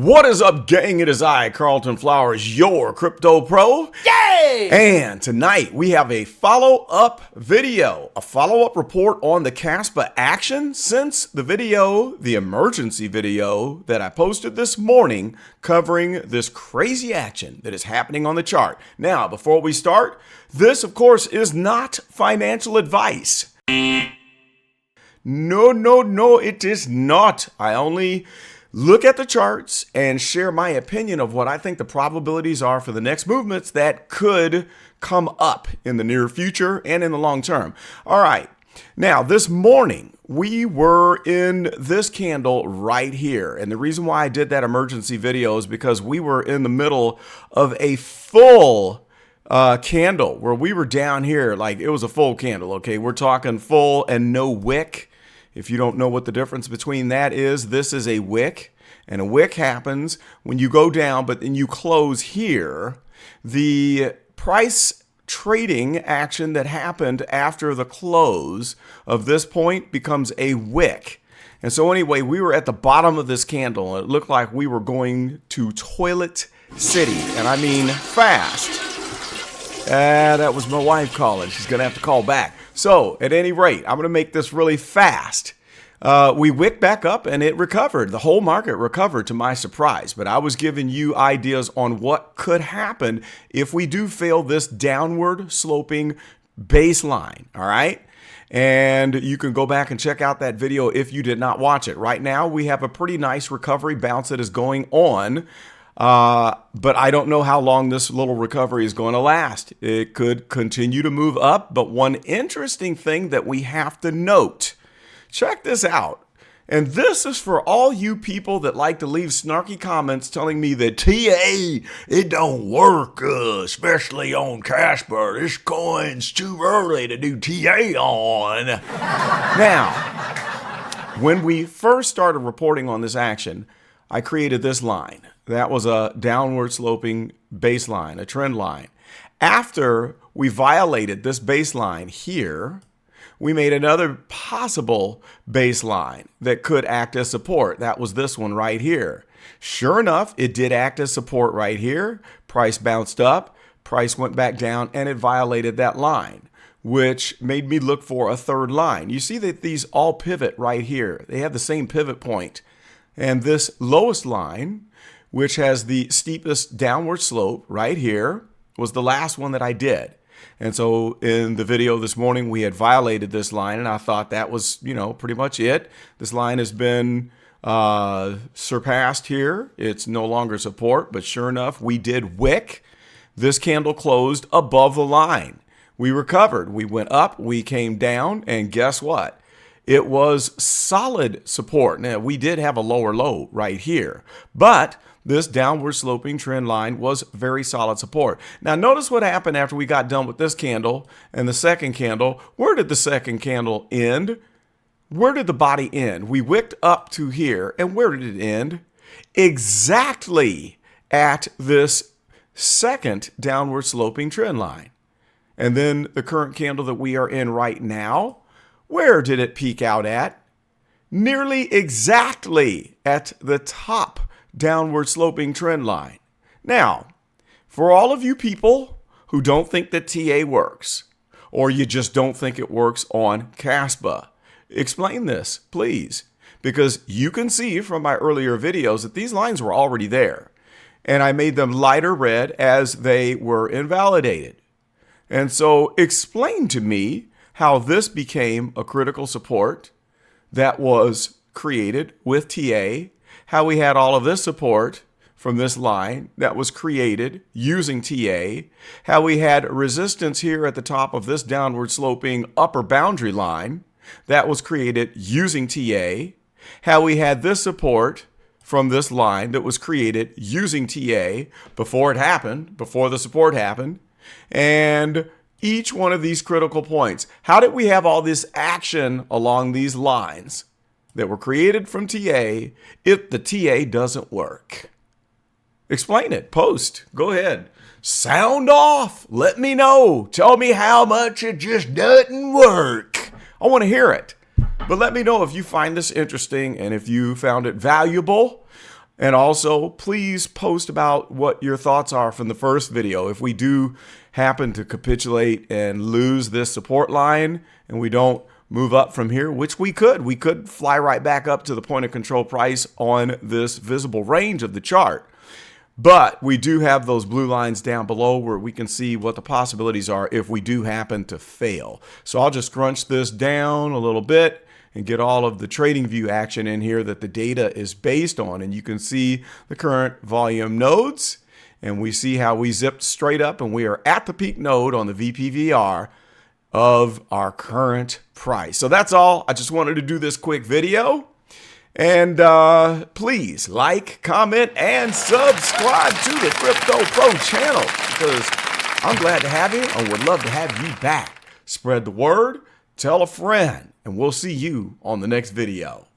What is up, gang? It is I, Carlton Flowers, your crypto pro. Yay! And tonight we have a follow-up video, a follow-up report on the Kaspa action since the video, the emergency video that I posted this morning covering this crazy action that is happening on the chart. Now, before we start, this, of course, is not financial advice. No, it is not. I only look at the charts and share my opinion of what I think the probabilities are for the next movements that could come up in the near future and in the long term. All right. Now, this morning, we were in this candle right here. And the reason why I did that emergency video is because we were in the middle of a full candle where we were down here. Like, it was a full candle. Okay. We're talking full and no wick. If you don't know what the difference between that is, this is a wick, and a wick happens when you go down, but then you close here. The price trading action that happened after the close of this point becomes a wick. And so anyway, we were at the bottom of this candle, and it looked like we were going to Toilet City, and I mean fast. That was my wife calling. She's going to have to call back. So, at any rate, I'm going to make this really fast. We wicked back up and it recovered. The whole market recovered to my surprise. But I was giving you ideas on what could happen if we do fail this downward sloping baseline. All right? And you can go back and check out that video if you did not watch it. Right now, we have a pretty nice recovery bounce that is going on. But I don't know how long this little recovery is going to last. It could continue to move up. But one interesting thing that we have to note, check this out. And this is for all you people that like to leave snarky comments telling me that TA, it don't work, especially on Kaspa. This coin's too early to do TA on. Now, when we first started reporting on this action, I created this line. That was a downward sloping baseline, a trend line. After we violated this baseline here, we made another possible baseline that could act as support. That was this one right here. Sure enough, it did act as support right here. Price bounced up, price went back down, and it violated that line, which made me look for a third line. You see that these all pivot right here. They have the same pivot point. And this lowest line, which has the steepest downward slope right here, was the last one that I did. And so in the video this morning, we had violated this line, and I thought that was, pretty much it. This line has been surpassed here. It's no longer support, but sure enough, we did wick. This candle closed above the line. We recovered. We went up, we came down, and guess what? It was solid support. Now, we did have a lower low right here, but this downward sloping trend line was very solid support. Now, notice what happened after we got done with this candle and the second candle. Where did the second candle end? Where did the body end? We wicked up to here, and where did it end? Exactly at this second downward sloping trend line. And then the current candle that we are in right now, where did it peak out at? Nearly exactly at the top downward sloping trend line. Now, for all of you people who don't think that TA works, or you just don't think it works on Kaspa, explain this, please, because you can see from my earlier videos that these lines were already there, and I made them lighter red as they were invalidated. And so explain to me how this became a critical support that was created with TA, how we had all of this support from this line that was created using TA, how we had resistance here at the top of this downward sloping upper boundary line that was created using TA, how we had this support from this line that was created using TA before it happened, before the support happened, and each one of these critical points. How did we have all this action along these lines that were created from TA if the TA doesn't work? Explain it. Post. Go ahead. Sound off. Let me know. Tell me how much it just doesn't work. I want to hear it. But let me know if you find this interesting and if you found it valuable. And also, please post about what your thoughts are from the first video. If we do happen to capitulate and lose this support line and we don't move up from here, which we could fly right back up to the point of control price on this visible range of the chart. But we do have those blue lines down below where we can see what the possibilities are if we do happen to fail. So I'll just crunch this down a little bit and get all of the trading view action in here that the data is based on. And you can see the current volume nodes, and we see how we zipped straight up, and we are at the peak node on the VPVR of our current price. So that's all. I just wanted to do this quick video. And please like, comment, and subscribe to the Crypto Pro channel, because I'm glad to have you and would love to have you back. Spread the word, tell a friend, and we'll see you on the next video.